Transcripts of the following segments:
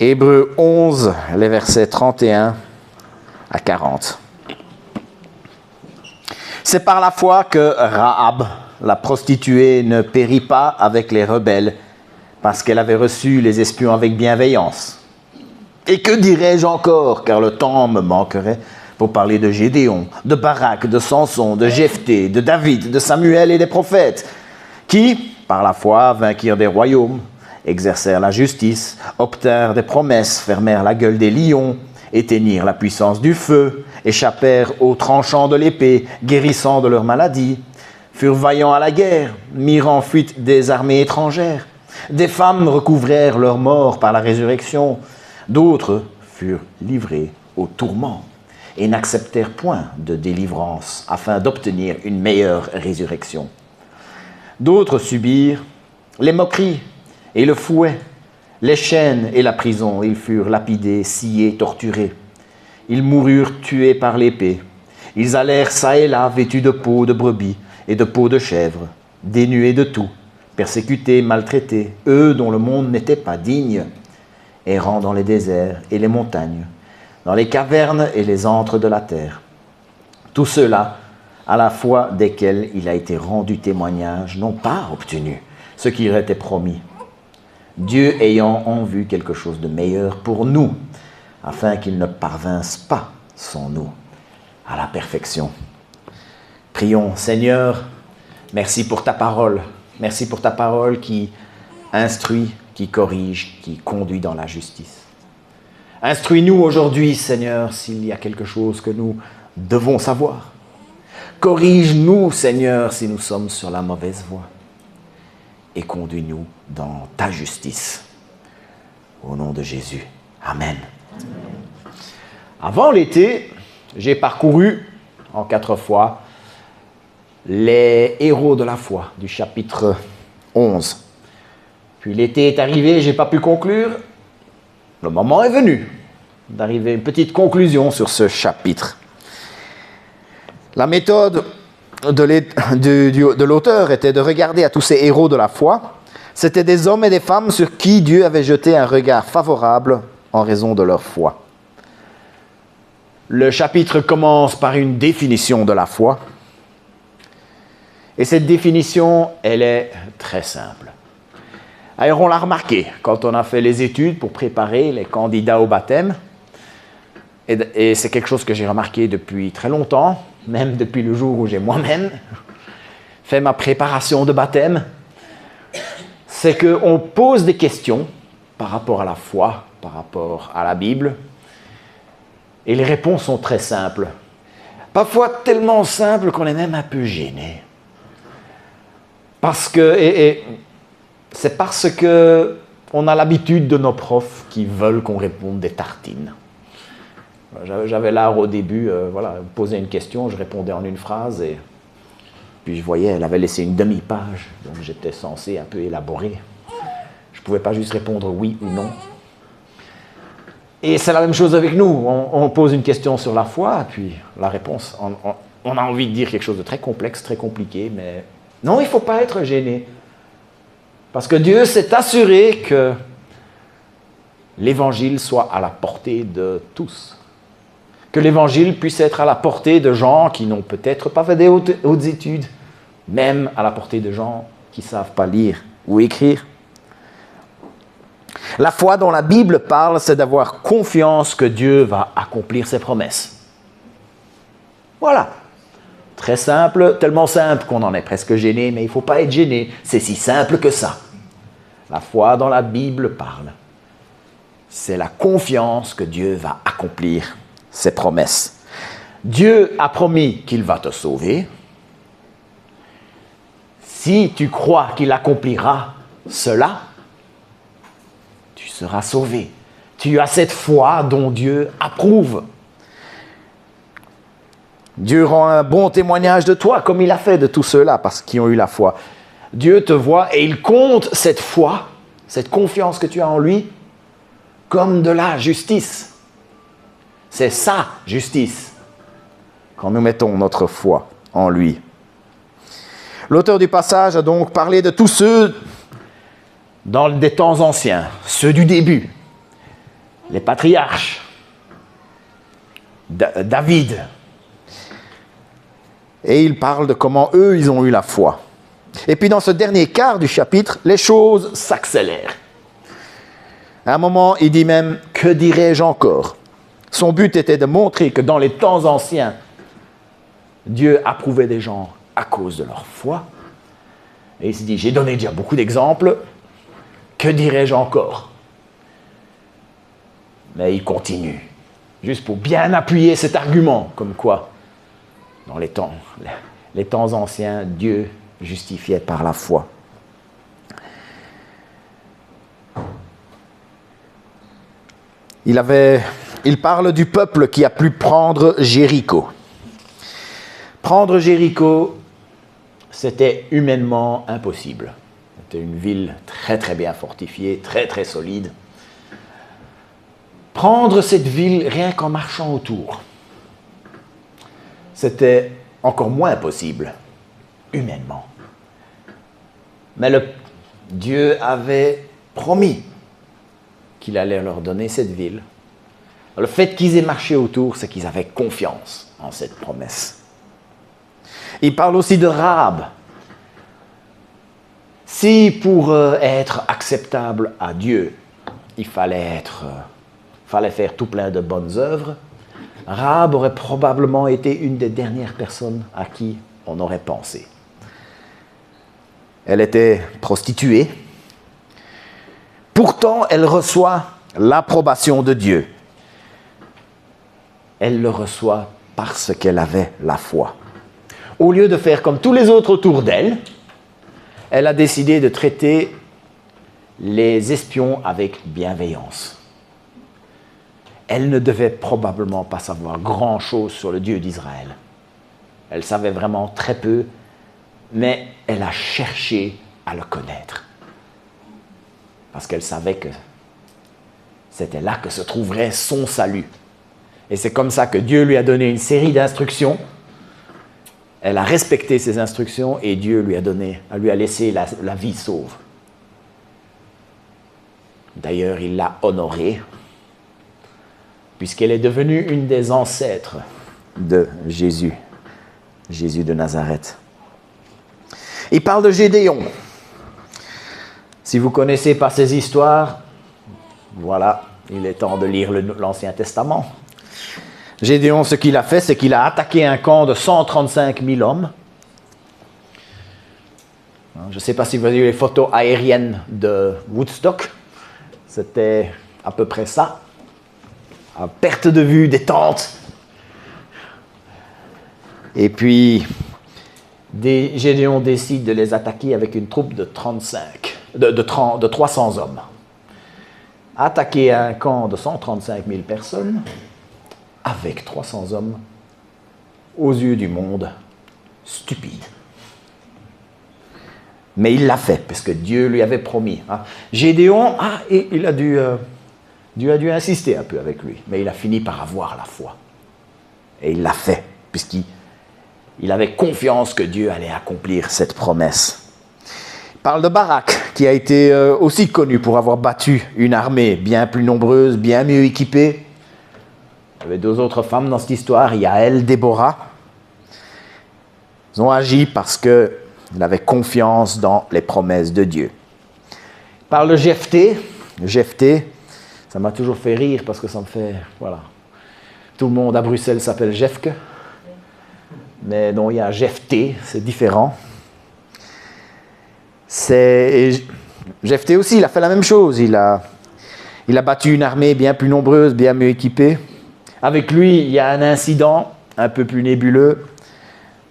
Hébreux 11, les versets 31 à 40. C'est par la foi que Rahab, la prostituée, ne périt pas avec les rebelles, parce qu'elle avait reçu les espions avec bienveillance. Et que dirais-je encore, car le temps me manquerait pour parler de Gédéon, de Barak, de Samson, de Jephthé, de David, de Samuel et des prophètes, qui, par la foi, vainquirent des royaumes, exercèrent la justice, obtinrent des promesses, fermèrent la gueule des lions, éteignirent la puissance du feu, échappèrent aux tranchants de l'épée, guérissant de leurs maladies, furent vaillants à la guerre, mirent en fuite des armées étrangères. Des femmes recouvrèrent leur mort par la résurrection, d'autres furent livrés au tourment et n'acceptèrent point de délivrance afin d'obtenir une meilleure résurrection. D'autres subirent les moqueries et le fouet, les chaînes et la prison. Ils furent lapidés, sciés, torturés. Ils moururent tués par l'épée. Ils allèrent çà et là vêtus de peau de brebis et de peau de chèvre, dénués de tout, persécutés, maltraités, eux dont le monde n'était pas digne, errant dans les déserts et les montagnes, dans les cavernes et les antres de la terre. Tous ceux-là, à la foi desquels il a été rendu témoignage, n'ont pas obtenu ce qui leur était promis, Dieu ayant en vue quelque chose de meilleur pour nous, afin qu'ils ne parvinssent pas sans nous à la perfection. Prions, Seigneur, merci pour ta parole. Merci pour ta parole qui instruit, qui corrige, qui conduit dans la justice. Instruis-nous aujourd'hui, Seigneur, s'il y a quelque chose que nous devons savoir. Corrige-nous, Seigneur, si nous sommes sur la mauvaise voie. Et conduis-nous dans ta justice. Au nom de Jésus. Amen. Avant l'été, j'ai parcouru en 4 fois les héros de la foi du chapitre 11. Puis l'été est arrivé, je n'ai pas pu conclure. Le moment est venu d'arriver à une petite conclusion sur ce chapitre. La méthode de l'auteur était de regarder à tous ces héros de la foi. C'étaient des hommes et des femmes sur qui Dieu avait jeté un regard favorable en raison de leur foi. Le chapitre commence par une définition de la foi. Et cette définition, elle est très simple. Alors on l'a remarqué quand on a fait les études pour préparer les candidats au baptême. Et c'est quelque chose que j'ai remarqué depuis très longtemps, même depuis le jour où j'ai moi-même fait ma préparation de baptême. C'est qu'on pose des questions par rapport à la foi, par rapport à la Bible. Et les réponses sont très simples. Parfois tellement simples qu'on est même un peu gêné. C'est parce qu'on a l'habitude de nos profs qui veulent qu'on réponde des tartines. J'avais l'art au début, poser une question, je répondais en une phrase et puis je voyais, elle avait laissé une demi-page, donc j'étais censé un peu élaborer. Je ne pouvais pas juste répondre oui ou non. Et c'est la même chose avec nous, on pose une question sur la foi, puis la réponse, on a envie de dire quelque chose de très complexe, très compliqué, mais non, il ne faut pas être gêné. Parce que Dieu s'est assuré que l'Évangile soit à la portée de tous. Que l'Évangile puisse être à la portée de gens qui n'ont peut-être pas fait des hautes études, même à la portée de gens qui ne savent pas lire ou écrire. La foi dont la Bible parle, c'est d'avoir confiance que Dieu va accomplir ses promesses. Voilà. Très simple, tellement simple qu'on en est presque gêné, mais il ne faut pas être gêné. C'est si simple que ça. La foi dont la Bible parle, c'est la confiance que Dieu va accomplir ses promesses. Dieu a promis qu'il va te sauver. Si tu crois qu'il accomplira cela, tu seras sauvé. Tu as cette foi dont Dieu approuve. Dieu rend un bon témoignage de toi, comme il a fait de tous ceux-là, parce qu'ils ont eu la foi. Dieu te voit et il compte cette foi, cette confiance que tu as en lui, comme de la justice. C'est sa justice, quand nous mettons notre foi en lui. L'auteur du passage a donc parlé de tous ceux des temps anciens, ceux du début. les patriarches, David. Et il parle de comment eux, ils ont eu la foi. Et puis dans ce dernier quart du chapitre, les choses s'accélèrent. À un moment, il dit même « Que dirais-je encore ?» Son but était de montrer que dans les temps anciens, Dieu approuvait des gens à cause de leur foi. Et il s'est dit « J'ai donné déjà beaucoup d'exemples, que dirais-je encore ?» Mais il continue, juste pour bien appuyer cet argument, comme quoi, dans les temps anciens, Dieu justifiait par la foi. Il parle du peuple qui a pu prendre Jéricho. Prendre Jéricho, c'était humainement impossible. C'était une ville très très bien fortifiée, très très solide. Prendre cette ville rien qu'en marchant autour, c'était encore moins possible, humainement. Mais Dieu avait promis qu'il allait leur donner cette ville. Le fait qu'ils aient marché autour, c'est qu'ils avaient confiance en cette promesse. Il parle aussi de Rahab. Si pour être acceptable à Dieu, il fallait faire tout plein de bonnes œuvres, Rahab aurait probablement été une des dernières personnes à qui on aurait pensé. Elle était prostituée. Pourtant, elle reçoit l'approbation de Dieu. Elle le reçoit parce qu'elle avait la foi. Au lieu de faire comme tous les autres autour d'elle, elle a décidé de traiter les espions avec bienveillance. Elle ne devait probablement pas savoir grand-chose sur le Dieu d'Israël. Elle savait vraiment très peu, mais elle a cherché à le connaître. Parce qu'elle savait que c'était là que se trouverait son salut. Et c'est comme ça que Dieu lui a donné une série d'instructions. Elle a respecté ces instructions et Dieu lui a laissé la vie sauve. D'ailleurs, il l'a honorée, puisqu'elle est devenue une des ancêtres de Jésus, Jésus de Nazareth. Il parle de Gédéon. Si vous ne connaissez pas ces histoires, voilà, il est temps de lire l'Ancien Testament. Gédéon, ce qu'il a fait, c'est qu'il a attaqué un camp de 135 000 hommes. Je ne sais pas si vous avez vu les photos aériennes de Woodstock. C'était à peu près ça. À perte de vue des tentes. Et puis, Gédéon décide de les attaquer avec une troupe de 300 hommes. Attaquer un camp de 135 000 personnes avec 300 hommes, aux yeux du monde, stupide. Mais il l'a fait, parce que Dieu lui avait promis. Gédéon, Dieu a dû insister un peu avec lui, mais il a fini par avoir la foi. Et il l'a fait, puisqu'il avait confiance que Dieu allait accomplir cette promesse. Il parle de Barak, qui a été aussi connu pour avoir battu une armée bien plus nombreuse, bien mieux équipée. Il y avait deux autres femmes dans cette histoire, Yaël, Déborah. Ils ont agi parce qu'ils avaient confiance dans les promesses de Dieu. Il parle de Jephthé. Jephthé, ça m'a toujours fait rire parce que ça me fait... Voilà. Tout le monde à Bruxelles s'appelle Jefke. Mais non, il y a Jephthé, c'est différent. Jephthé aussi, il a fait la même chose. Il a battu une armée bien plus nombreuse, bien mieux équipée. Avec lui, il y a un incident un peu plus nébuleux,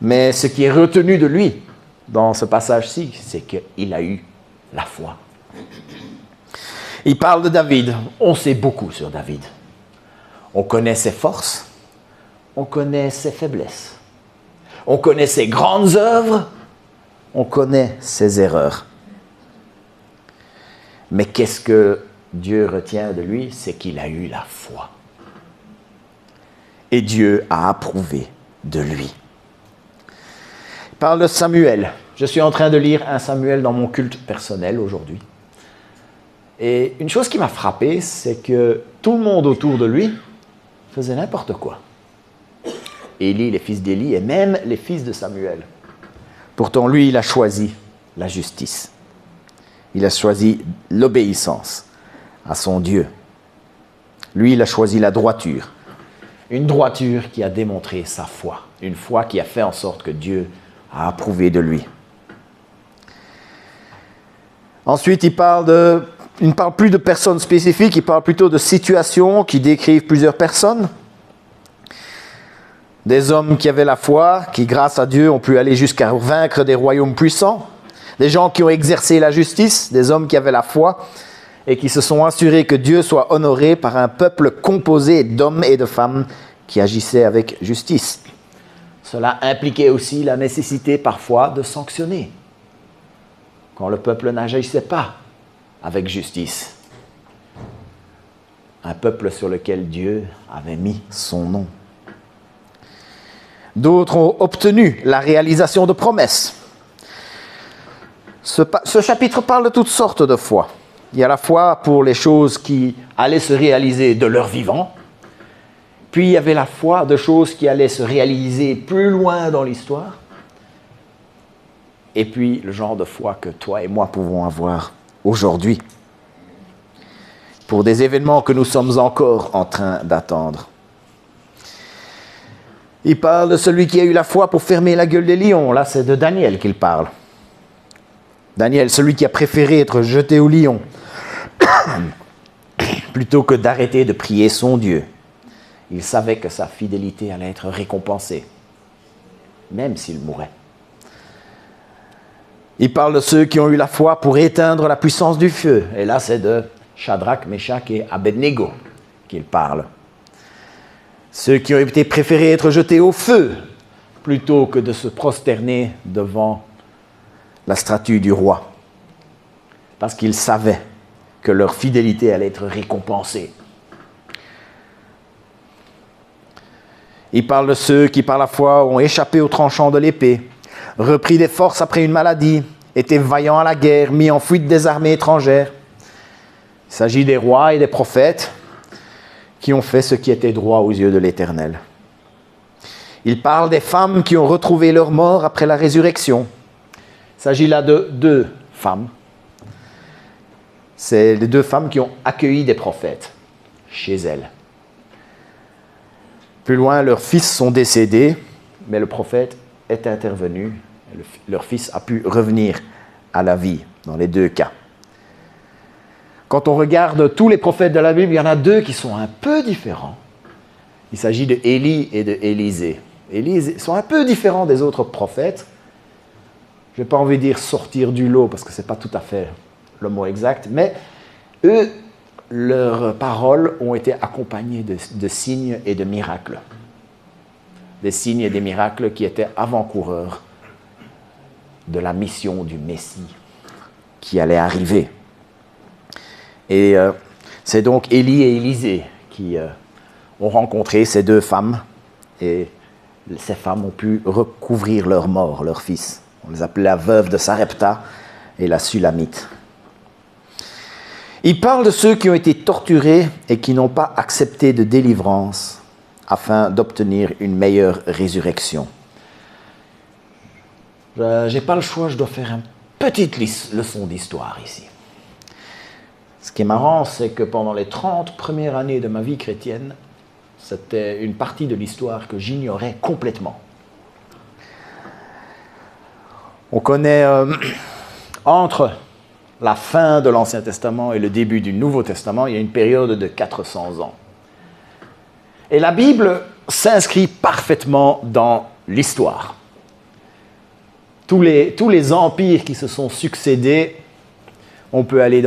mais ce qui est retenu de lui dans ce passage-ci, c'est qu'il a eu la foi. Il parle de David. On sait beaucoup sur David. On connaît ses forces, on connaît ses faiblesses, on connaît ses grandes œuvres, on connaît ses erreurs. Mais qu'est-ce que Dieu retient de lui? C'est qu'il a eu la foi. Et Dieu a approuvé de lui. Il parle de Samuel. Je suis en train de lire un Samuel dans mon culte personnel aujourd'hui. Et une chose qui m'a frappé, c'est que tout le monde autour de lui faisait n'importe quoi. Élie, les fils d'Élie et même les fils de Samuel. Pourtant, lui, il a choisi la justice. Il a choisi l'obéissance à son Dieu. Lui, il a choisi la droiture. Une droiture qui a démontré sa foi. Une foi qui a fait en sorte que Dieu a approuvé de lui. Ensuite, il ne parle plus de personnes spécifiques, il parle plutôt de situations qui décrivent plusieurs personnes. Des hommes qui avaient la foi, qui grâce à Dieu ont pu aller jusqu'à vaincre des royaumes puissants. Des gens qui ont exercé la justice, des hommes qui avaient la foi et qui se sont assurés que Dieu soit honoré par un peuple composé d'hommes et de femmes qui agissaient avec justice. Cela impliquait aussi la nécessité parfois de sanctionner quand le peuple n'agissait pas avec justice. Un peuple sur lequel Dieu avait mis son nom. D'autres ont obtenu la réalisation de promesses. Ce chapitre parle de toutes sortes de foi. Il y a la foi pour les choses qui allaient se réaliser de leur vivant. Puis il y avait la foi de choses qui allaient se réaliser plus loin dans l'histoire. Et puis le genre de foi que toi et moi pouvons avoir aujourd'hui. Pour des événements que nous sommes encore en train d'attendre. Il parle de celui qui a eu la foi pour fermer la gueule des lions. Là, c'est de Daniel qu'il parle. Daniel, celui qui a préféré être jeté au lion plutôt que d'arrêter de prier son Dieu. Il savait que sa fidélité allait être récompensée, même s'il mourait. Il parle de ceux qui ont eu la foi pour éteindre la puissance du feu. Et là, c'est de Shadrach, Meshach et Abednego qu'il parle. Ceux qui ont été préférés être jetés au feu plutôt que de se prosterner devant la statue du roi. Parce qu'ils savaient que leur fidélité allait être récompensée. Il parle de ceux qui par la foi ont échappé au tranchant de l'épée, repris des forces après une maladie, étaient vaillants à la guerre, mis en fuite des armées étrangères. Il s'agit des rois et des prophètes qui ont fait ce qui était droit aux yeux de l'Éternel. Il parle des femmes qui ont retrouvé leur mort après la résurrection. Il s'agit là de 2 femmes. C'est les 2 femmes qui ont accueilli des prophètes chez elles. Plus loin, leurs fils sont décédés, mais le prophète est intervenu. Leur fils a pu revenir à la vie, dans les 2 cas. Quand on regarde tous les prophètes de la Bible, il y en a 2 qui sont un peu différents. Il s'agit de Élie et de Élisée. Élisée sont un peu différents des autres prophètes. Je n'ai pas envie de dire sortir du lot, parce que ce n'est pas tout à fait le mot exact, mais eux, leurs paroles ont été accompagnées de signes et de miracles. Des signes et des miracles qui étaient avant-coureurs de la mission du Messie qui allait arriver. Et c'est donc Élie et Élisée qui ont rencontré ces 2 femmes, et ces femmes ont pu recouvrir leur mort, leur fils. On les appelait la veuve de Sarepta et la Sulamite. Il parle de ceux qui ont été torturés et qui n'ont pas accepté de délivrance afin d'obtenir une meilleure résurrection. Je n'ai pas le choix, je dois faire une petite leçon d'histoire ici. Ce qui est marrant, c'est que pendant les 30 premières années de ma vie chrétienne, c'était une partie de l'histoire que j'ignorais complètement. On connaît entre la fin de l'Ancien Testament et le début du Nouveau Testament, il y a une période de 400 ans. Et la Bible s'inscrit parfaitement dans l'histoire. Tous les empires qui se sont succédés, on peut aller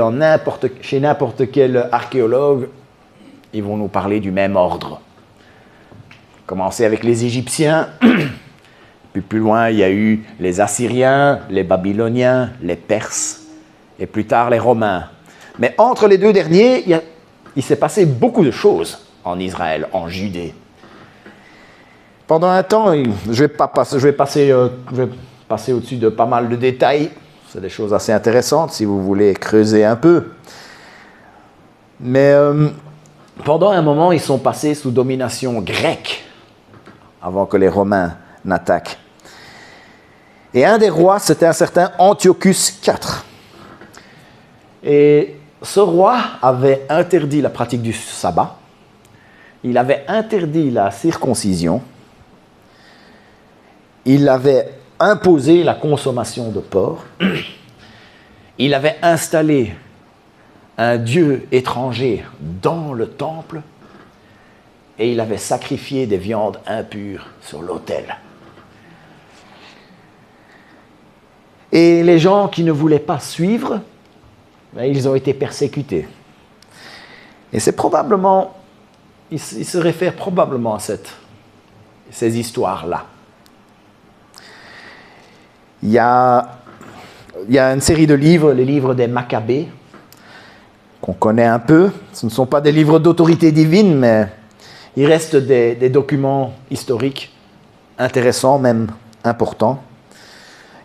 chez n'importe quel archéologue, ils vont nous parler du même ordre. Commencer avec les Égyptiens, puis plus loin, il y a eu les Assyriens, les Babyloniens, les Perses, et plus tard les Romains. Mais entre les 2 derniers, il s'est passé beaucoup de choses en Israël, en Judée. Pendant un temps, je vais passer au-dessus de pas mal de détails. C'est des choses assez intéressantes si vous voulez creuser un peu. Mais pendant un moment, ils sont passés sous domination grecque, avant que les Romains n'attaquent. Et un des rois, c'était un certain Antiochus IV. Et ce roi avait interdit la pratique du sabbat, il avait interdit la circoncision, il avait imposé la consommation de porc, il avait installé un dieu étranger dans le temple et il avait sacrifié des viandes impures sur l'autel. Et les gens qui ne voulaient pas suivre, ils ont été persécutés. Et c'est probablement, il se réfère probablement à ces histoires-là. Il y a une série de livres, les livres des Maccabées, qu'on connaît un peu. Ce ne sont pas des livres d'autorité divine, mais il reste des documents historiques intéressants, même importants.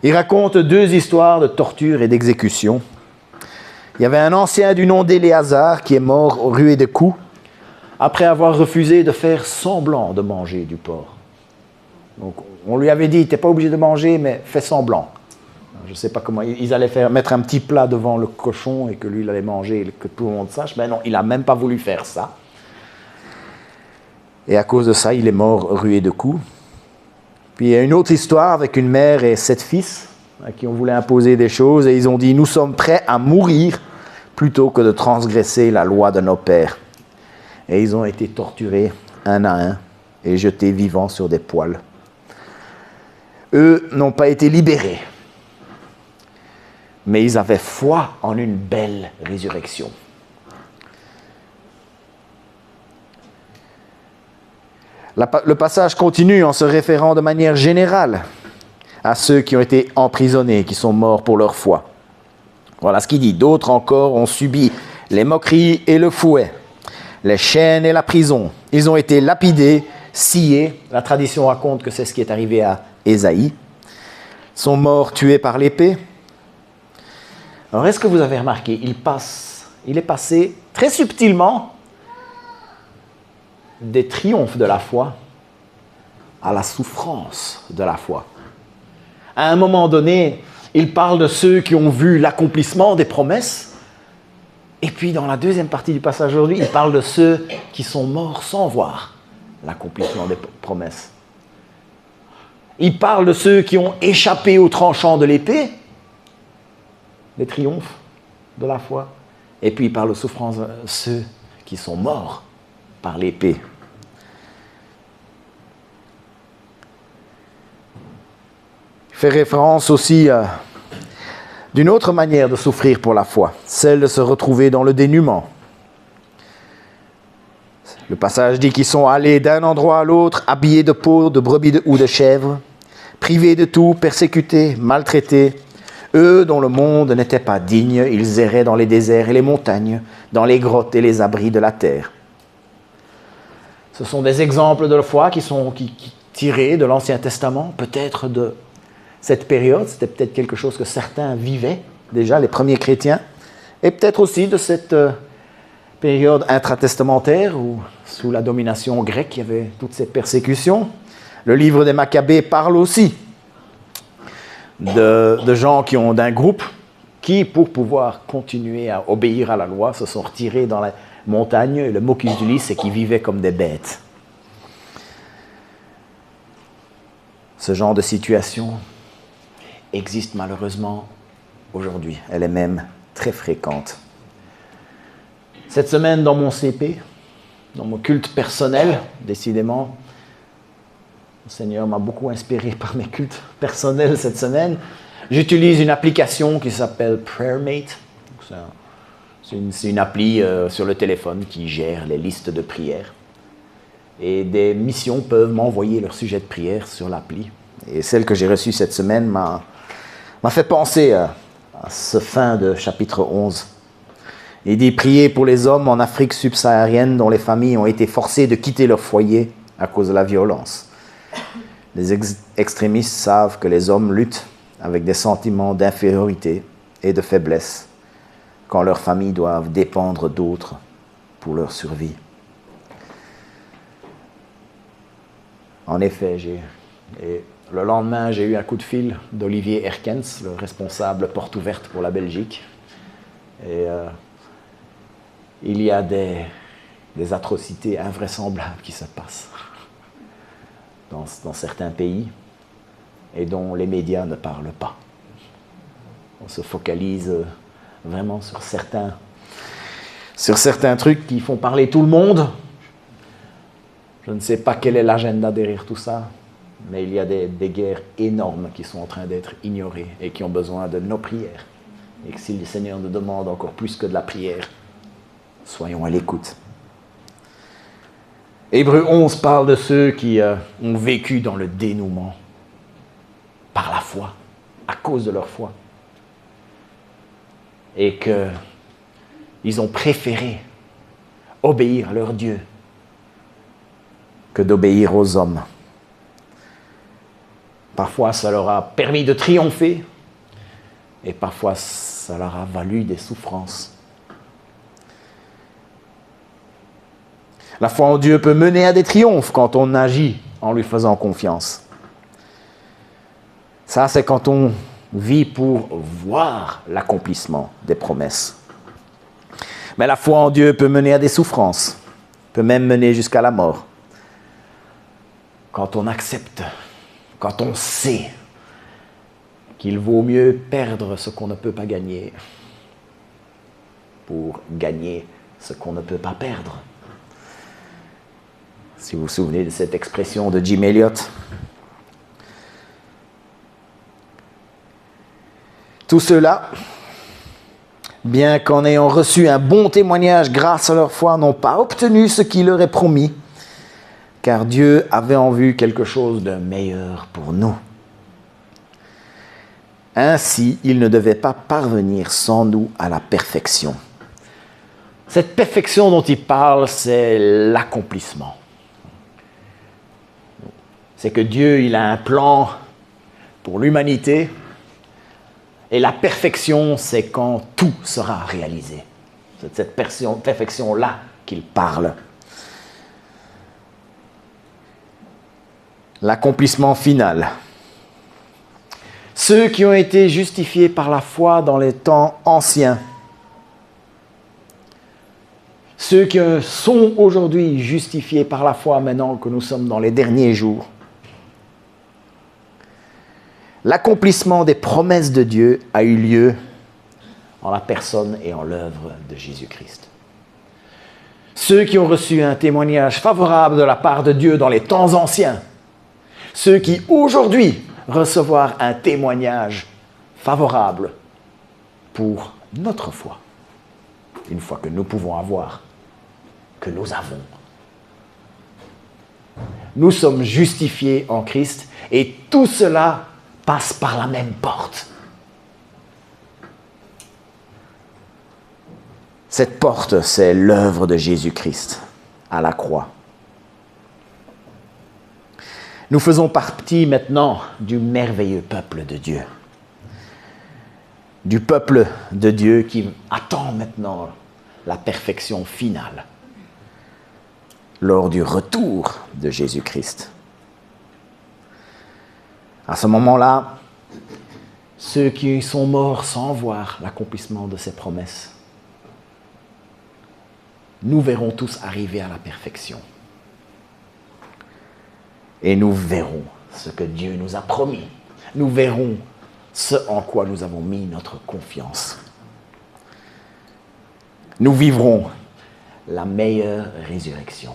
Il raconte 2 histoires de torture et d'exécution. Il y avait un ancien du nom d'Éléazar qui est mort rué de coups après avoir refusé de faire semblant de manger du porc. Donc, on lui avait dit, tu n'es pas obligé de manger, mais fais semblant. Je ne sais pas comment, ils allaient mettre un petit plat devant le cochon et que lui, il allait manger et que tout le monde sache. Mais non, il n'a même pas voulu faire ça. Et à cause de ça, il est mort rué de coups. Puis il y a une autre histoire avec une mère et 7 fils à qui on voulait imposer des choses. Et ils ont dit, nous sommes prêts à mourir plutôt que de transgresser la loi de nos pères. Et ils ont été torturés un à un et jetés vivants sur des poêles. Eux n'ont pas été libérés, mais ils avaient foi en une belle résurrection. Le passage continue en se référant de manière générale à ceux qui ont été emprisonnés, qui sont morts pour leur foi. Voilà ce qu'il dit. D'autres encore ont subi les moqueries et le fouet, les chaînes et la prison. Ils ont été lapidés, sciés. La tradition raconte que c'est ce qui est arrivé à Ésaïe. Sont morts tués par l'épée. Alors, est-ce que vous avez remarqué, il est passé très subtilement des triomphes de la foi à la souffrance de la foi. À un moment donné, il parle de ceux qui ont vu l'accomplissement des promesses. Et puis, dans la deuxième partie du passage aujourd'hui, il parle de ceux qui sont morts sans voir l'accomplissement des promesses. Il parle de ceux qui ont échappé au tranchant de l'épée, les triomphes de la foi. Et puis il parle de souffrance de ceux qui sont morts par l'épée. Il fait référence aussi d'une autre manière de souffrir pour la foi, celle de se retrouver dans le dénuement. Le passage dit qu'ils sont allés d'un endroit à l'autre, habillés de peau, de brebis ou de chèvres, privés de tout, persécutés, maltraités. Eux dont le monde n'était pas digne, ils erraient dans les déserts et les montagnes, dans les grottes et les abris de la terre. Ce sont des exemples de la foi qui sont tirés de l'Ancien Testament, peut-être de cette période. C'était peut-être quelque chose que certains vivaient déjà, les premiers chrétiens, et peut-être aussi de cette période intratestamentaire où, sous la domination grecque, il y avait toutes ces persécutions. Le livre des Maccabées parle aussi de gens d'un groupe qui, pour pouvoir continuer à obéir à la loi, se sont retirés dans la montagne, et le mot qu'ils utilisent, c'est qu'ils vivaient comme des bêtes. Ce genre de situation existe malheureusement aujourd'hui. Elle est même très fréquente. Cette semaine, dans mon CP, dans mon culte personnel, décidément, le Seigneur m'a beaucoup inspiré par mes cultes personnels cette semaine. J'utilise une application qui s'appelle PrayerMate. C'est une appli sur le téléphone qui gère les listes de prières. Et des missions peuvent m'envoyer leur sujet de prière sur l'appli. Et celle que j'ai reçue cette semaine m'a fait penser à ce fin de chapitre 11. Il dit « Priez pour les hommes en Afrique subsaharienne dont les familles ont été forcées de quitter leur foyer à cause de la violence. Les extrémistes savent que les hommes luttent avec des sentiments d'infériorité et de faiblesse quand leurs familles doivent dépendre d'autres pour leur survie. En effet, le lendemain, j'ai eu un coup de fil d'Olivier Herkens, le responsable porte ouverte pour la Belgique. Et il y a des atrocités invraisemblables qui se passent dans certains pays et dont les médias ne parlent pas. On se focalise vraiment sur certains trucs qui font parler tout le monde. Je ne sais pas quel est l'agenda derrière tout ça, mais il y a des guerres énormes qui sont en train d'être ignorées et qui ont besoin de nos prières. Et que si le Seigneur nous demande encore plus que de la prière, soyons à l'écoute. Hébreux 11 parle de ceux qui ont vécu dans le dénouement par la foi, à cause de leur foi. Et qu'ils ont préféré obéir à leur Dieu que d'obéir aux hommes. Parfois, ça leur a permis de triompher, et parfois, ça leur a valu des souffrances. La foi en Dieu peut mener à des triomphes quand on agit en lui faisant confiance. Ça, c'est quand on vit pour voir l'accomplissement des promesses. Mais la foi en Dieu peut mener à des souffrances, peut même mener jusqu'à la mort. Quand on accepte, quand on sait qu'il vaut mieux perdre ce qu'on ne peut pas gagner pour gagner ce qu'on ne peut pas perdre. Si vous vous souvenez de cette expression de Jim Elliot. Tous ceux-là, bien qu'en ayant reçu un bon témoignage grâce à leur foi, n'ont pas obtenu ce qui leur est promis, car Dieu avait en vue quelque chose de meilleur pour nous. Ainsi, ils ne devaient pas parvenir sans nous à la perfection. Cette perfection dont il parle, c'est l'accomplissement. C'est que Dieu, il a un plan pour l'humanité, et la perfection, c'est quand tout sera réalisé. C'est de cette perfection-là qu'il parle. L'accomplissement final. Ceux qui ont été justifiés par la foi dans les temps anciens, ceux qui sont aujourd'hui justifiés par la foi maintenant que nous sommes dans les derniers jours. L'accomplissement des promesses de Dieu a eu lieu en la personne et en l'œuvre de Jésus-Christ. Ceux qui ont reçu un témoignage favorable de la part de Dieu dans les temps anciens, ceux qui aujourd'hui recevoir un témoignage favorable pour notre foi, une foi que nous pouvons avoir, que nous avons. Nous sommes justifiés en Christ et tout cela passe par la même porte. Cette porte, c'est l'œuvre de Jésus-Christ à la croix. Nous faisons partie maintenant du merveilleux peuple de Dieu. Du peuple de Dieu qui attend maintenant la perfection finale lors du retour de Jésus-Christ. À ce moment-là, ceux qui sont morts sans voir l'accomplissement de ces promesses, nous verrons tous arriver à la perfection. Et nous verrons ce que Dieu nous a promis. Nous verrons ce en quoi nous avons mis notre confiance. Nous vivrons la meilleure résurrection,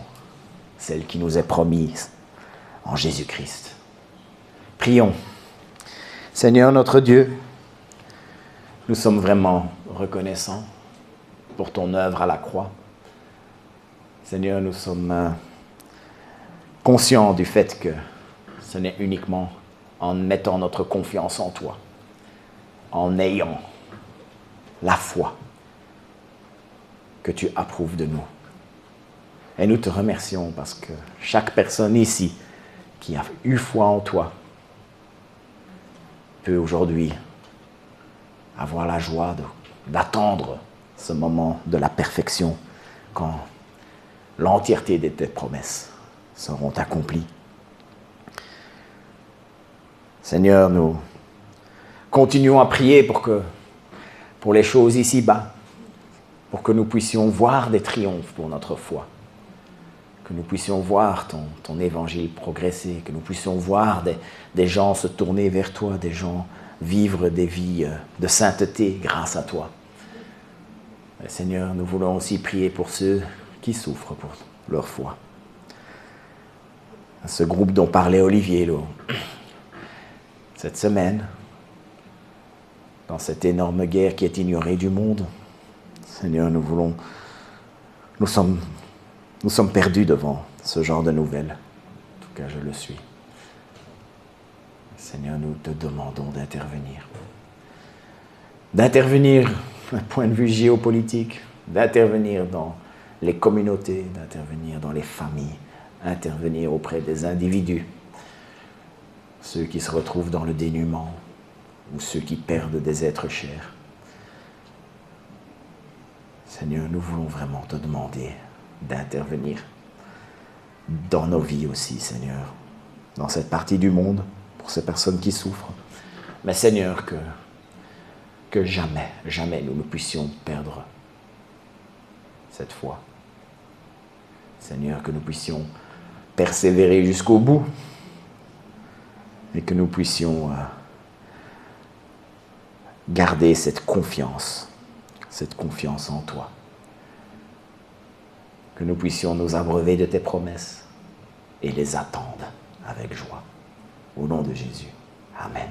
celle qui nous est promise en Jésus-Christ. Prions. Seigneur notre Dieu, nous sommes vraiment reconnaissants pour ton œuvre à la croix. Seigneur, nous sommes conscients du fait que ce n'est uniquement en mettant notre confiance en toi, en ayant la foi, que tu approuves de nous. Et nous te remercions parce que chaque personne ici qui a eu foi en toi peut aujourd'hui avoir la joie d'attendre ce moment de la perfection quand l'entièreté de tes promesses seront accomplies. Seigneur, nous continuons à prier pour les choses ici-bas, pour que nous puissions voir des triomphes pour notre foi, que nous puissions voir ton évangile progresser, que nous puissions voir des gens se tourner vers toi, des gens vivre des vies de sainteté grâce à toi. Et Seigneur, nous voulons aussi prier pour ceux qui souffrent pour leur foi. Ce groupe dont parlait Olivier cette semaine, dans cette énorme guerre qui est ignorée du monde, Seigneur, nous sommes perdus devant ce genre de nouvelles. En tout cas, je le suis. Seigneur, nous te demandons d'intervenir. D'intervenir d'un point de vue géopolitique, d'intervenir dans les communautés, d'intervenir dans les familles, intervenir auprès des individus, ceux qui se retrouvent dans le dénuement ou ceux qui perdent des êtres chers. Seigneur, nous voulons vraiment te demander d'intervenir dans nos vies aussi, Seigneur, dans cette partie du monde, pour ces personnes qui souffrent. Mais Seigneur, que jamais, jamais nous ne puissions perdre cette foi. Seigneur, que nous puissions persévérer jusqu'au bout et que nous puissions garder cette confiance en toi. Que nous puissions nous abreuver de tes promesses et les attendre avec joie. Au nom de Jésus. Amen.